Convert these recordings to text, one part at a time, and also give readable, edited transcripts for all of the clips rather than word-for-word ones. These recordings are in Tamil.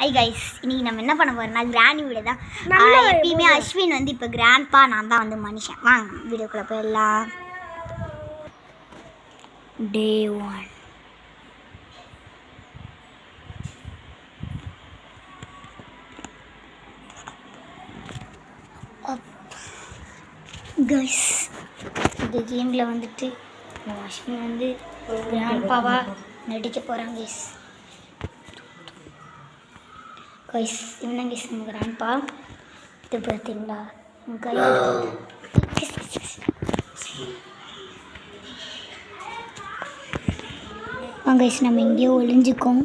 ஹாய் கைஸ், இன்னைக்கு நம்ம என்ன பண்ண போறோம்னா கிராண்ட் வீடியோ தான். எப்பயுமே அஸ்வின் வந்து இப்போ கிராண்ட்பா, நான் தான் வந்து மனுஷன். வாங்க வீடியோக்குள்ள போயிடலாம். டே 1 கைஸ், இந்த கேமில் வந்துட்டு அஸ்வின் வந்து கிராண்ட்பாவாக நடிக்க போகிறாங்க கைஸ். கைஸ் இவன் கைஸ் நம்ம கிராண்ட்பா. இது பார்த்தீங்களா கைஸ், நம்ம எங்கேயோ ஒளிஞ்சுக்கோம்.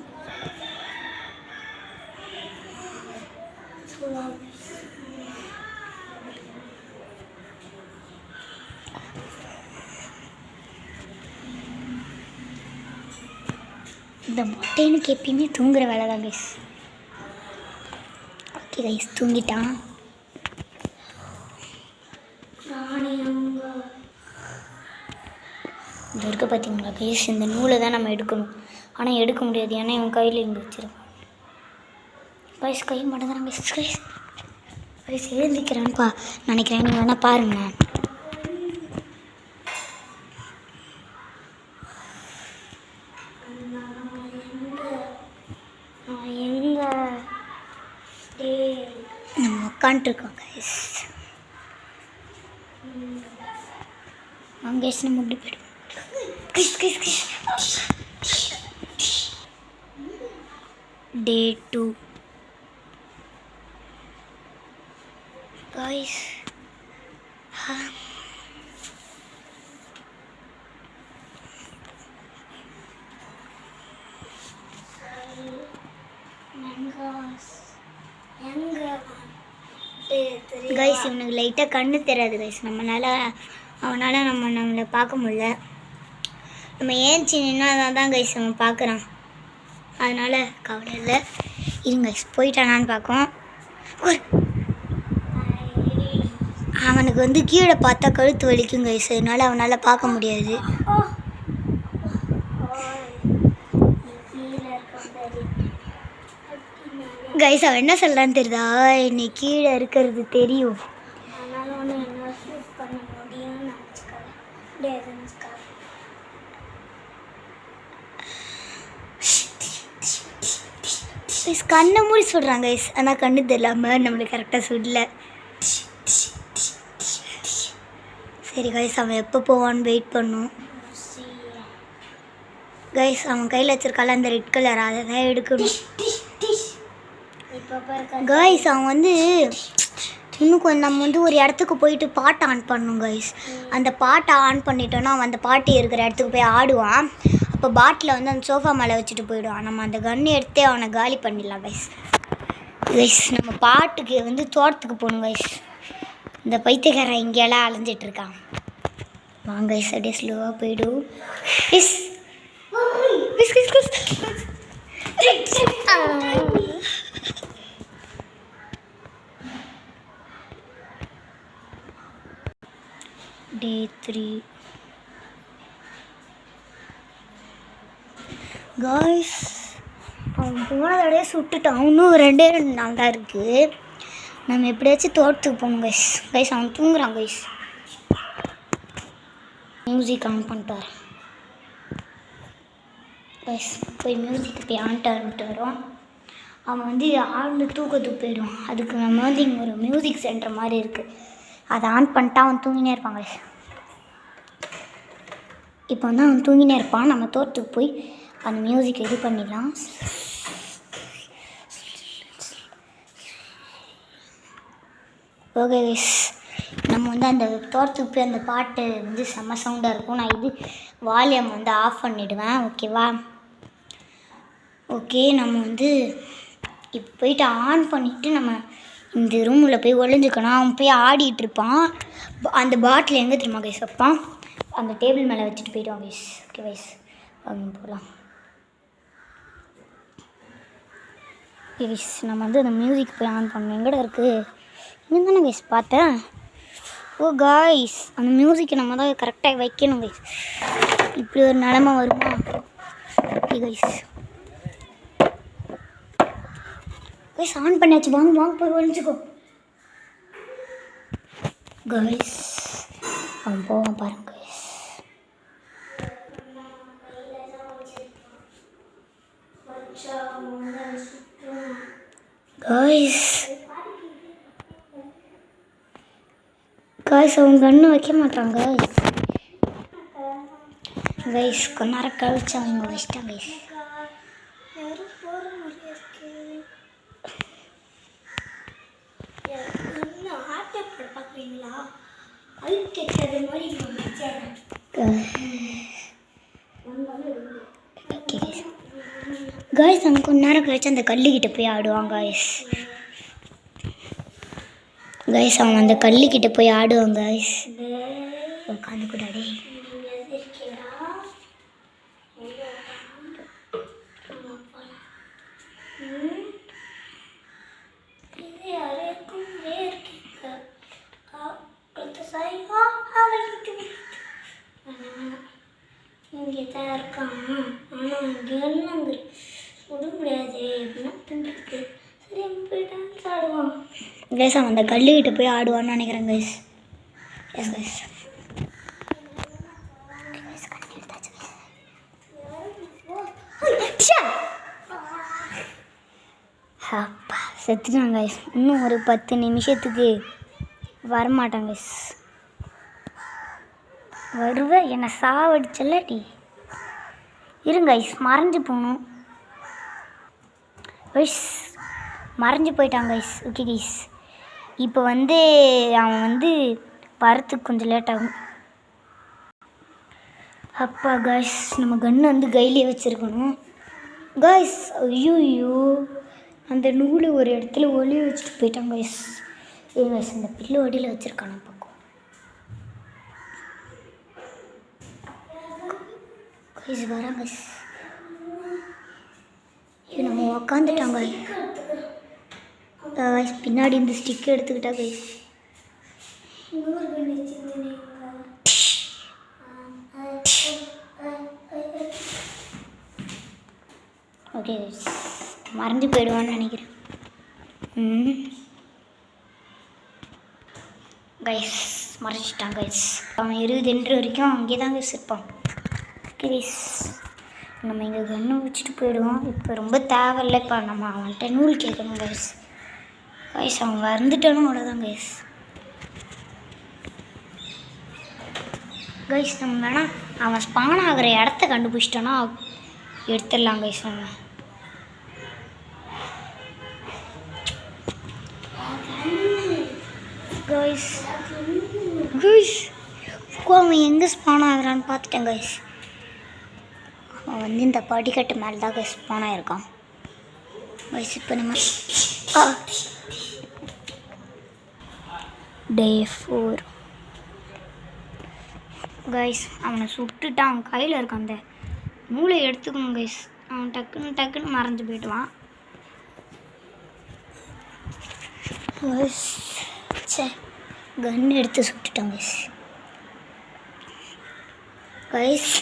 இந்த மொட்டைனுக்கு எப்பயுமே தூங்குற வேலை தான் கைஸ். Okay guys, தூங்கிட்டான். இது இருக்க பார்த்தீங்களா கைஸ், இந்த நூலை தான் நம்ம எடுக்கணும். ஆனால் எடுக்க முடியாது, ஏன்னா இவன் கையில் இங்கே வச்சிருக்கான். கைஸ் கை மாட்டேங்கிறான் கைஸ். கைஸ் கைஸ் எழுந்திக்கிறான்ப்பா நினைக்கிறேன். நீங்கள் வேணால் பாருங்க. நம்ம உட்காந்துருக்கோம் கைஸ். கைஸ் நம்ம இப்படி போய்டும். டே 2 கைஸ். கைஸ் இவனுக்கு லைட்டாக கண்ணு தெரியாது கைஸ். அவனால் நம்மளை பார்க்க முடியல. நம்ம ஏஞ்சி நின்னா தான் கைஸ் அவன் பார்க்குறான். அதனால் கவலை இல்லை. இருங்க கைஸ், போயிட்டானான்னு பார்க்கும். அவனுக்கு வந்து கீழே பார்த்தா கழுத்து வலிக்கும் கைஸ். அதனால் அவனால் பார்க்க முடியாது. கைஸ் அவன் என்ன சொல்கிறான்னு தெரியுதா? இன்னைக்கு கீழே இருக்கிறது தெரியும். கண்ணை மூடி சொல்கிறாங்க கைஸ், ஆனால் கண்ணு தெரியலாமல் நம்மளுக்கு கரெக்டாக சொல்லல. சரி கைஸ், அவன் எப்போ போவான்னு வெயிட் பண்ணும். கைஸ் அவன் கையில் வச்சிருக்கால அந்த ரெட் கலர், அதை தான் எடுக்கணும். கைஸ் அவன் வந்து இன்னும் கொஞ்சம் நம்ம வந்து ஒரு இடத்துக்கு போயிட்டு பாட்டை ஆன் பண்ணணும் கைஸ். அந்த பாட்டை ஆன் பண்ணிட்டோன்னா அவன் அந்த பாட்டு இருக்கிற இடத்துக்கு போய் ஆடுவான். அப்போ பாட்டில் வந்து அந்த சோஃபா மேலே வச்சுட்டு போயிடுவான். நம்ம அந்த கன்று எடுத்தே அவனை காலி பண்ணிடலாம் கைஸ். கைஸ் நம்ம பாட்டுக்கு வந்து தோட்டத்துக்கு போகணும் கைஸ். இந்த பைத்தியக்காரன் இங்கேயெல்லாம் அலைஞ்சிட்ருக்கான். வாங்க கைஸ், அப்படியே ஸ்லோவாக போயிடும். Is day 3 guys. அவன் போனதோடய சுட்டுட்டான். இன்னும் 2 நாள் தான் இருக்குது. நம்ம எப்படியாச்சும் தோட்டத்துக்கு போகணும் கைஸ். கைஸ் அவன் தூங்குறான் கைஸ். மியூசிக் ஆன் பண்ணிட்டு வரேன் கைஸ். போய் மியூசிக்கு போய் ஆன்ட்டு வரோம். அவன் வந்து ஆழ்ந்து தூக்கத்துக்கு போயிடுவான். அதுக்கு நம்ம வந்து இங்கே ஒரு மியூசிக் சென்டர் மாதிரி இருக்குது. அதை ஆன் பண்ணிட்டா அவன் தூங்கினே இருப்பான் கைஸ். இப்போ வந்து அவன் தூங்கினே இருப்பான். நம்ம தோட்டத்துக்கு போய் அந்த மியூசிக் இது பண்ணிடலாம். ஓகே கைஸ், நம்ம வந்து அந்த தோட்டத்துக்கு போய் அந்த பாட்டு வந்து செம்ம சவுண்டாக இருக்கும். நான் இது வால்யூம் வந்து ஆஃப் பண்ணிவிடுவேன். ஓகேவா? ஓகே, நம்ம வந்து இப்போ போயிட்டு ஆன் பண்ணிவிட்டு நம்ம இந்த ரூமில் போய் ஒளிஞ்சுக்கணும். அவன் போய் ஆடிட்டுருப்பான். அந்த பாட்டில் எங்கே தெரியுமா கைஸ் வைப்பான்? அந்த டேபிள் மேலே வச்சுட்டு போய்டுவான் கைஸ். ஓகே கைஸ், வாங்க போகலாம். கைஸ் நம்ம வந்து அந்த மியூசிக் போய் ஆன் பண்ணணும். எங்கடா இருக்குது? இன்னும் தானே கைஸ் பார்த்தேன். ஓ கைஸ், அந்த மியூசிக்கை நம்ம தான் கரெக்டாக வைக்கணும் கைஸ். இப்படி ஒரு நிலமை வருமா? ஓகே கைஸ், கைஸ் ஆன் பண்ணியாச்சு. வாங்க போய் ஒழிஞ்சுக்கோ. கைஸ் அவன் போவான் பாருங்க கைஸ். கைஸ் அவங்க கண்ணு வைக்க மாட்டாங்க கைஸ். கொஞ்ச நேரம் கழிச்சு அவங்க வச்சிட்டாங்க கைஸ். கைஸ் அவங்க கொஞ்ச நேரம் கழிச்சு அந்த கல்லுக்கிட்ட போய் ஆடுவாங்க கைஸ். கைஸ் அவன் அந்த கல்லுக்கிட்ட போய் ஆடுவாங்க கைஸ். உட்காந்து கூடாடே. இங்கே தான் இருக்கான். ஆனால் இங்கே என்னங்க சுட முடியாது அப்படின்னா தின்றது. சரி போய் டான்ஸ் ஆடுவான் கைஸ். அவன் அந்த கல்லுக்கிட்ட போய் ஆடுவான்னு நினைக்கிறேன் கைஸ். S guys. அப்பா செத்துட்டான் கைஸ். இன்னும் ஒரு 10 நிமிஷத்துக்கு வரமாட்டான் கைஸ். வருவேன் என்னை சாவடிச்சல்லடி. இருங்க கைஸ் மறைஞ்சு போகணும் கைஸ். மறைஞ்சு போயிட்டான் கைஸ். ஓகே கைஸ் இப்போ வந்து அவன் வந்து வரத்துக்கு கொஞ்சம் லேட் ஆகும். அப்பா கைஸ் நம்ம கன்று வந்து கையிலே வச்சுருக்கணும் கைஸ். ஐயோ அந்த நூலை ஒரு இடத்துல ஒளிய வச்சுட்டு போயிட்டான் கைஸ். கைஸ் அந்த பில்லு ஒடியில் வச்சுருக்கான் பக்கம் கைஸ். வரான் கைஸ். ஐயோ நம்ம உக்காந்துட்டாங்க கைஸ். பின்னாடி இந்த ஸ்டிக் எடுத்துக்கிட்டா கைஸ். ஓகே கைஸ் மறைஞ்சு போயிடுவான்னு நினைக்கிறேன் கைஸ். மறைச்சிட்டான் கைஸ். அவன் 20 வரைக்கும் அங்கே தான் கைஸ் இருப்பான். ஓகே கைஸ் நம்ம இங்கே கன்று வச்சுட்டு போயிடுவோம். இப்போ ரொம்ப தேவையில்லை. இப்போ நம்ம அவன்கிட்ட நூல் கேட்கணும் கைஸ். கைஸ் அவன் வந்துட்டாலும் அவ்வளோதான் கைஸ். கைஸ் நம்ம வேணா அவன் ஸ்பான் ஆகிற இடத்த கண்டுபிடிச்சிட்டோன்னா எடுத்துடலாம் கைஸ். அவன் கைஸ் கைஸ் அவன் எங்கே ஸ்பான் ஆகுறான்னு பார்த்துட்டேன் கைஸ். அவன் வந்து இந்த படிக்கட்டு மேலே தான் கைஸ் ஸ்பான் ஆகிருக்கான் கைஸ். இப்போ நம்ம டே 4 கைஸ். அவனை சுட்டுட்டான். அவன் கையில் இருக்கான். அந்த மூளை எடுத்துக்கணும் கைஸ். அவன் டக்குன்னு மறைஞ்சு போயிடுவான் கைஸ். சே கன்று எடுத்து சுட்டுட்டான் கைஸ். கைஸ்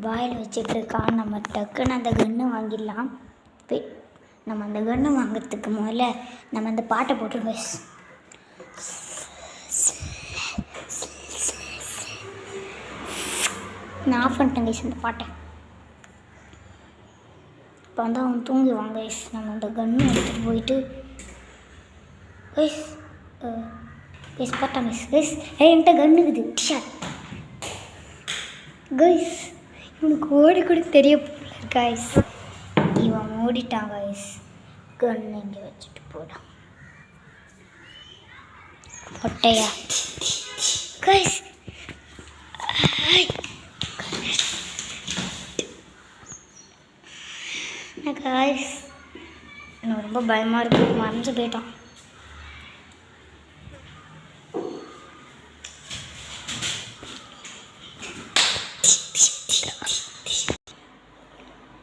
வாயில் வச்சுட்டு இருக்கான். நம்ம டக்குன்னு அந்த கன்று வாங்கிடலாம். போய் நம்ம அந்த கன்று வாங்கிறதுக்கு முதல்ல நம்ம அந்த பாட்டை போட்டுருவோம் கைஸ். நான் ஆஃப் பண்ணிட்டேன் கைஸ் அந்த பாட்டை. இப்போ வந்து அவன் தூங்குவான் கைஸ். நம்ம அந்த கன்று எடுத்துகிட்டு போயிட்டு கைஸ் கைஸ் பார்ட்டான் கைஸ். கைஸ் என்கிட்ட கன்று இருக்குது டிஷாட் கைஸ். இவனுக்கு ஓடி கூட தெரிய போகல கைஸ். இவன் ஓடிட்டான் கைஸ். கன்று இங்கே வச்சுட்டு போடான் ஒட்டையா கைஸ். கைஸ் எனக்கு ரொம்ப பயமாக இருக்குது. மறைஞ்சு போயிட்டான்.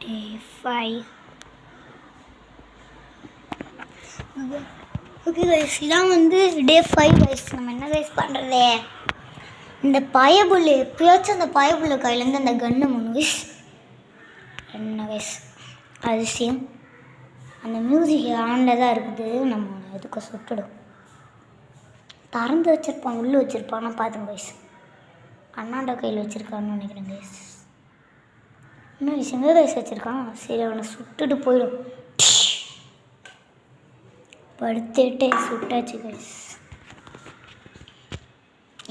Day 5 ஓகே கைஸ் இதான் வந்து டே 5 கைஸ். நம்ம என்ன கைஸ் பண்ணுறது? இந்த பயபுள்ளை எப்பயாச்சும் அந்த பயபுள்ளை கையிலேருந்து அந்த கன்று 3 கைஸ் என்ன கைஸ் அதிசயம். அந்த மியூசிக் ஆனில் தான் இருக்குது. நம்ம எதுக்கு சுட்டுடும் திறந்து வச்சுருப்பான், உள்ளே வச்சுருப்பான்னா பார்த்தேன் கைஸ். அண்ணாண்ட கையில் வச்சுருக்கான்னு நினைக்கிறேன் கைஸ். இன்னும் எங்கே கைஸ் வச்சுருக்கான்? சரி அவனை சுட்டுட்டு போயிடும். படுத்துட்டே சுட்டாச்சு கைஸ்.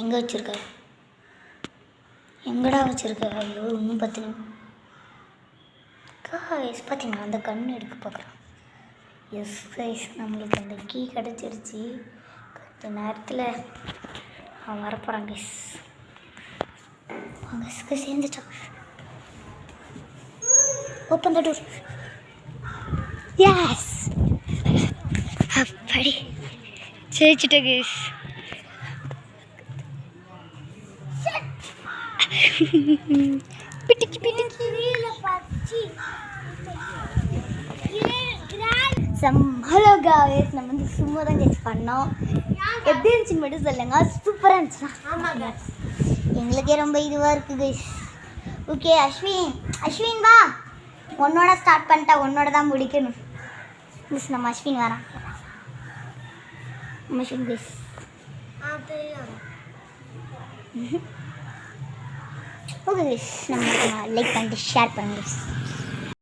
எங்கே வச்சுருக்காரு? எங்கடா வச்சுருக்க? ஐயோ இன்னும் 10 நிமிஷம் கைஸ். பார்த்தீங்களா அந்த கண் எடுக்க பார்க்குறான். எஸ் கைஸ், நம்மளுக்கு அந்த கீ கிடச்சிருச்சு. கொஞ்ச நேரத்தில் அவன் வரப்போகிறான் கைஸ். அவங்க சேர்ந்துட்டான். Open the door. எஸ் அப்படி ஜெயிச்சிட்டேன் கைஸ். பிடிக்கி பிடிக்கி ஹலோ காய்ஸ், நம்ம வந்து சும்மா தான் கெஸ் பண்ணோம். எப்படி இருந்துச்சுன்னு மட்டும் சொல்லுங்க. சூப்பராக இருந்துச்சுன்னா ஆமாங்க, எங்களுக்கே ரொம்ப இதுவாக இருக்குது கைஸ். ஓகே அஸ்வின் வா, உன்னோட ஸ்டார்ட் பண்ணிட்டா உன்னோட தான் முடிக்கணும் மிஸ். நம்ம அஸ்வின் வரான். அஸ்வின் கைஸ் ஓகே கைஸ், நம்ம லைக் பண்ணிட்டு ஷேர் பண்ணுங்க கைஸ்.